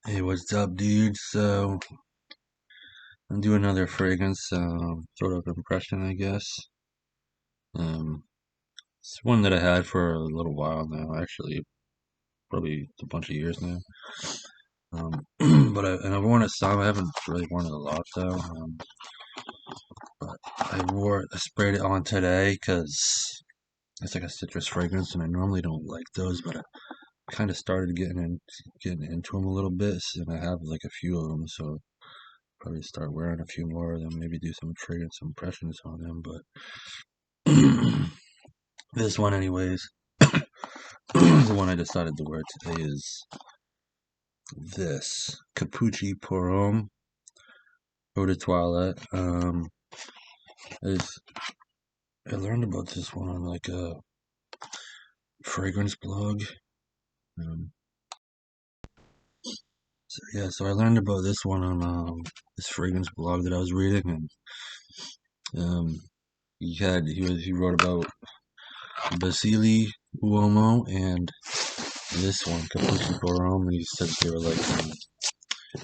Hey, what's up, dude? So, I'm doing another fragrance, sort of impression, I guess. Um, it's one that I had for a little while now, actually, probably a bunch of years now. And I've worn it some. I haven't really worn it a lot though. But I sprayed it on today because it's like a citrus fragrance, and I normally don't like those, but I kind of started getting into them a little bit, and I have like a few of them, so probably start wearing a few more, then maybe do some fragrance impressions on them. But this one, anyways, the one I decided to wear today is this Capucci pour homme eau de toilette. Is I learned about this one on like a fragrance blog. Um, so I learned about this one on this fragrance blog that I was reading, and um, he wrote about Basili Uomo and this one Capucci pour homme, and he said they were like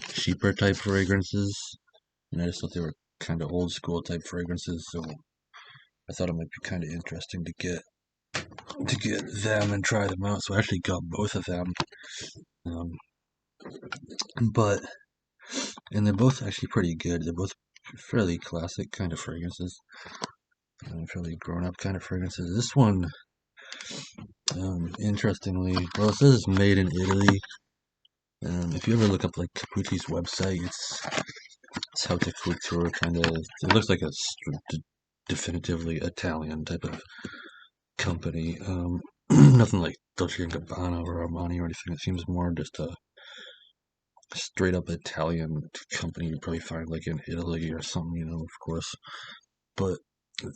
cheaper type fragrances, and I just thought they were kind of old school type fragrances. So I thought it might be kind of interesting to get them and try them out. So I actually got both of them. Um, but and they're both actually pretty good. They're both fairly classic kind of fragrances, fairly grown up kind of fragrances. This one, interestingly, well, it says it's made in Italy. If you ever look up like Capucci's website, it's haute couture kind of. It looks like a definitively Italian type of company. Nothing like Dolce and Gabbana or Armani or anything. It seems more just a straight up Italian company you'd probably find like in Italy or something, of course. But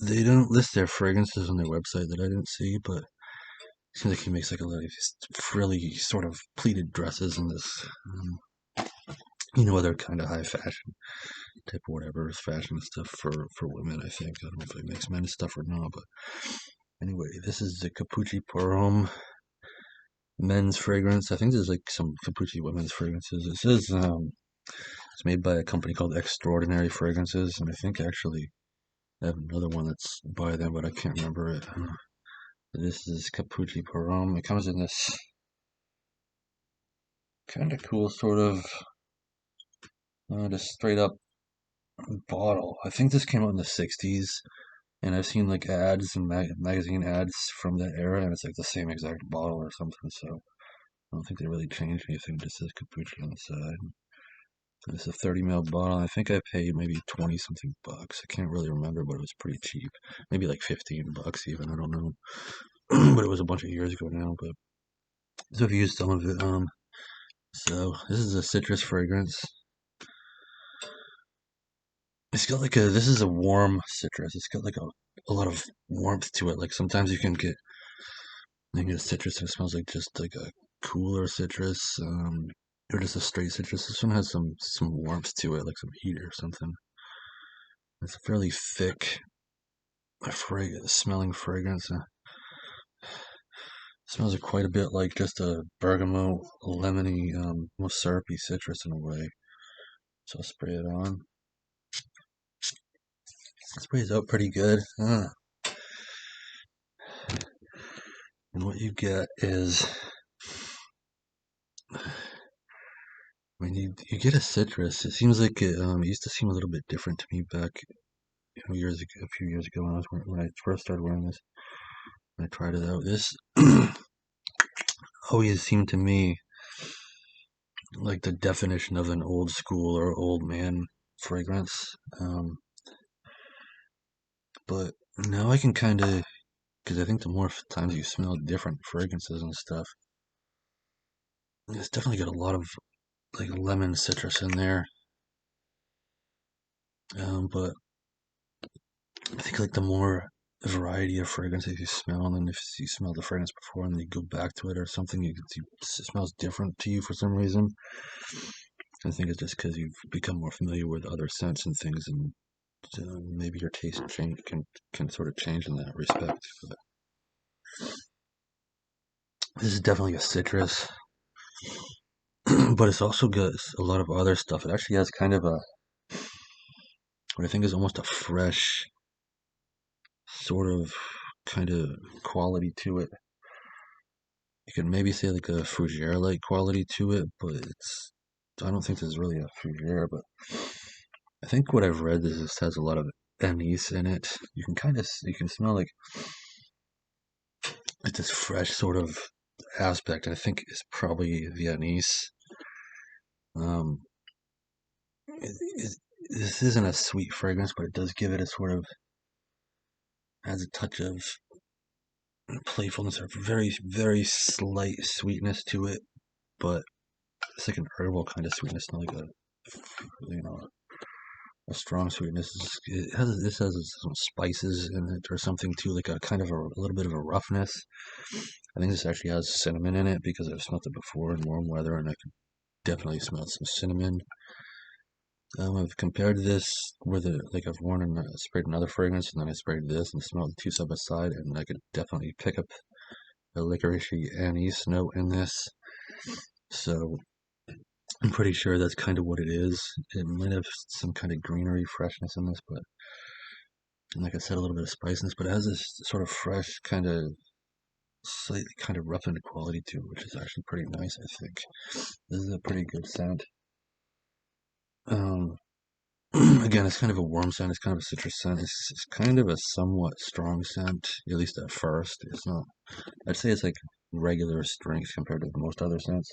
they don't list their fragrances on their website that I didn't see, but it seems like he makes like a lot of these frilly sort of pleated dresses and this, other kind of high fashion type of whatever fashion stuff for women, I think. I don't know if it makes men's stuff or not, but anyway, this is the Capucci Pour Homme men's fragrance. I think there's like some Capucci women's fragrances. It says it's made by a company called Extraordinary Fragrances, and I think actually I have another one that's by them, but I can't remember it. This is Capucci Pour Homme. It comes in this kind of cool sort of just straight up bottle. I think this came out in the 60s, and I've seen like ads and magazine ads from that era, and it's like the same exact bottle or something, so I don't think they really changed anything. It just says Capucci on the side. It's a 30 ml bottle. I think I paid maybe 20 something bucks. I can't really remember, but it was pretty cheap. Maybe like 15 bucks even. I don't know. But it was a bunch of years ago now. But so I've used some of it. So this is a citrus fragrance. It's got like this is a warm citrus. It's got like a lot of warmth to it. Like sometimes you can get a citrus and it smells like just like a cooler citrus, or just a straight citrus. This one has some warmth to it, like some heat or something. It's a fairly thick, smelling fragrance. Smells quite a bit like just a bergamot, lemony, almost syrupy citrus in a way. So I'll spray it on. It sprays out pretty good. And what you get is, when you get a citrus, it seems like it used to seem a little bit different to me back a few years ago when I first started wearing this. When I tried it out, this always seemed to me like the definition of an old school or old man fragrance. But now I can kind of, because I think the more times you smell different fragrances and stuff, it's definitely got a lot of like lemon citrus in there. But I think like the more variety of fragrances you smell, and then if you smell the fragrance before and then you go back to it or something, it smells different to you for some reason. I think it's just because you've become more familiar with other scents and things, and maybe your taste change can sort of change in that respect. But this is definitely a citrus. but it's also got a lot of other stuff. It actually has kind of a what I think is almost a fresh sort of kind of quality to it. You could maybe say like a fougere-like quality to it, but I don't think there's really a fougere, but I think what I've read is this has a lot of anise in it. You can smell like it's this fresh sort of aspect. I think it's probably the anise. Um, it, it, this isn't a sweet fragrance, but it does give it a sort of has a touch of playfulness or very very slight sweetness to it, but it's like an herbal kind of sweetness, not like a you know a strong sweetness. This has some spices in it or something too, like a kind of a little bit of a roughness. I think this actually has cinnamon in it because I've smelled it before in warm weather, and I could definitely smell some cinnamon. I've compared this with like I've worn and sprayed another fragrance, and then I sprayed this and smelled the two side by side, and I could definitely pick up a licoricey anise note in this. So I'm pretty sure that's kind of what it is. It might have some kind of greenery freshness in this, but and like I said, a little bit of spiciness, but it has this sort of fresh, kind of slightly kind of roughened quality to it, which is actually pretty nice, I think. This is a pretty good scent. Um, again, it's kind of a warm scent. It's kind of a citrus scent. It's kind of a somewhat strong scent, at least at first. It's not. I'd say it's like regular strength compared to most other scents.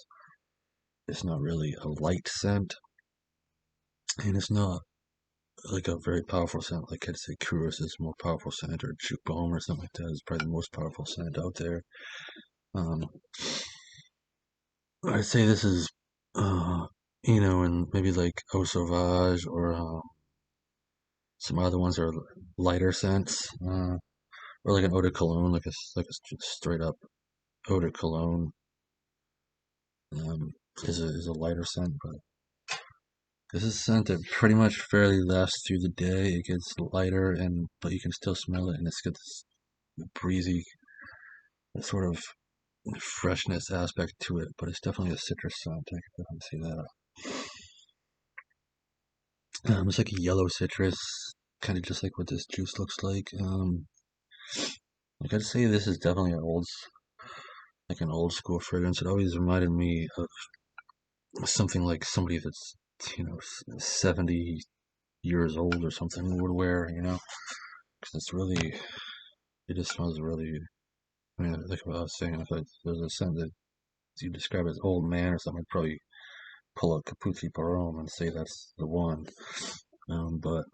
It's not really a light scent, and it's not like a very powerful scent. Like I'd say, Curious is a more powerful scent, or Juke Bomb or something like that is probably the most powerful scent out there. Um, I'd say this is, uh, and maybe like Eau Sauvage or some other ones are lighter scents, or like an eau de cologne, straight up eau de cologne is a lighter scent, but this is a scent that pretty much fairly lasts through the day. It gets lighter, and but you can still smell it, and it's got this breezy sort of freshness aspect to it. But it's definitely a citrus scent. I can definitely see that. It's like a yellow citrus, kind of just like what this juice looks like. Like I'd say this is definitely like an old school fragrance. It always reminded me of something like somebody that's 70 years old or something would wear, because it just smells really. I mean, like what I was saying, if there's a scent that you describe as old man or something, I'd probably pull out Capucci and say that's the one. But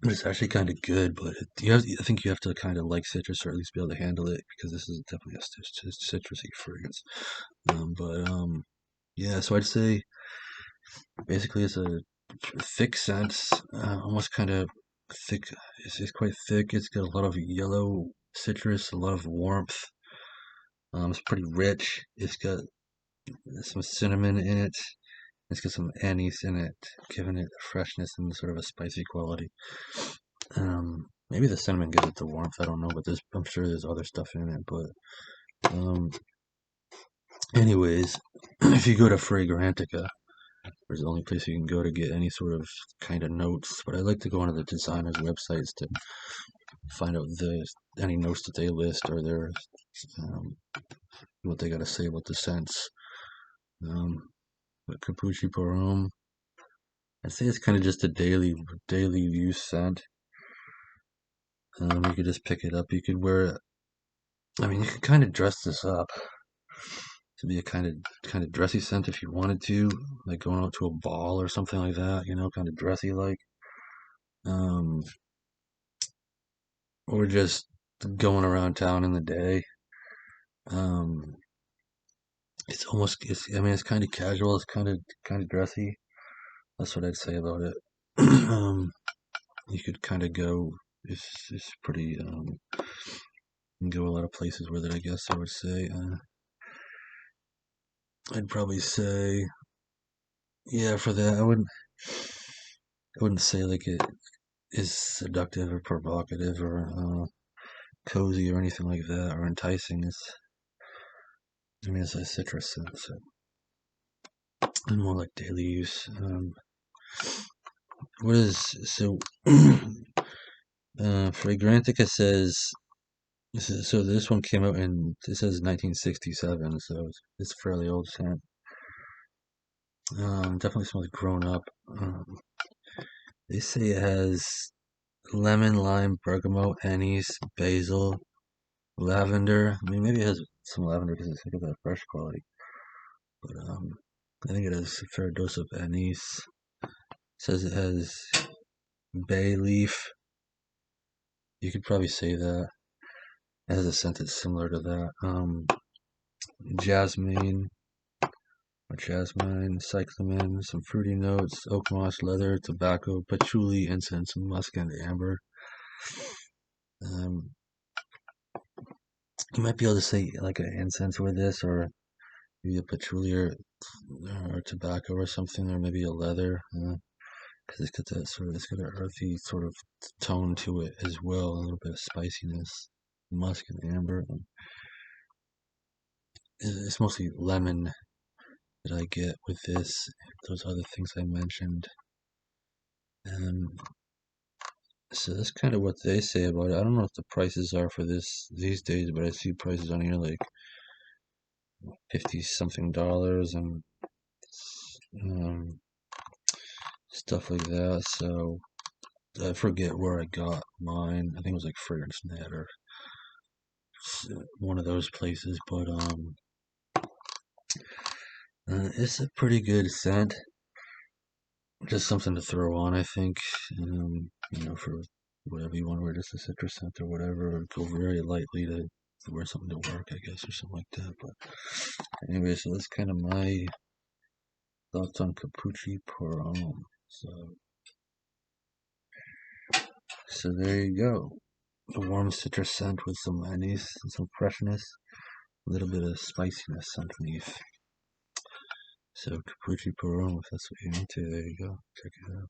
it's actually kind of good, but I think you have to kind of like citrus or at least be able to handle it because this is definitely a citrusy fragrance. Yeah, so I'd say basically it's a thick scent, almost kind of thick. It's quite thick. It's got a lot of yellow citrus, a lot of warmth. It's pretty rich. It's got some cinnamon in it. It's got some anise in it, giving it freshness and sort of a spicy quality. Maybe the cinnamon gives it the warmth. I don't know, but I'm sure there's other stuff in it. But anyways, if you go to Fragrantica, there's the only place you can go to get any sort of kind of notes. But I like to go onto the designers' websites to find out any notes that they list or um, what they got to say about the scents. But Capucci Porome, I'd say it's kind of just a daily use scent. You could just pick it up. You could wear it. I mean, you could kind of dress this up to be a kind of dressy scent if you wanted to, like going out to a ball or something like that. Kind of dressy like, um, or just going around town in the day. Um, I mean, it's kind of casual. It's kind of dressy. That's what I'd say about it. You could kind of go. It's pretty. You can go a lot of places with it. I guess I would say. I'd probably say, yeah, for that. I wouldn't say like it is seductive or provocative or cozy or anything like that or enticing. I mean, it's a citrus scent, so and more like daily use. What is so? Fragrantica says so. This one came out in it says 1967, so it's fairly old scent. Definitely smells grown up. They say it has lemon, lime, bergamot, anise, basil, lavender. I mean, maybe it has some lavender because it's like that fresh quality. But I think it has a fair dose of anise. It says it has bay leaf. You could probably say that. It has a scent that's similar to that. Jasmine or jasmine, cyclamen, some fruity notes, oak moss, leather, tobacco, patchouli, incense, musk, and amber. Um, you might be able to say like an incense with this, or maybe a patchouli or tobacco or something, or maybe a leather, because it's got that sort of it's got an earthy sort of tone to it as well, a little bit of spiciness, musk and amber. It's mostly lemon that I get with this. Those other things I mentioned. So that's kind of what they say about it. I don't know what the prices are for this these days, but I see prices on here like 50 something dollars and um, stuff like that. So I forget where I got mine. I think it was like Fragrance Net or one of those places, but it's a pretty good scent. Just something to throw on, I think. For whatever you want to wear, just a citrus scent or whatever, or go very lightly to wear something to work, I guess, or something like that. But anyway, so that's kind of my thoughts on Capucci pour homme. So there you go. A warm citrus scent with some anise and some freshness, a little bit of spiciness underneath. So Capucci pour homme, if that's what you're into, there you go. Check it out.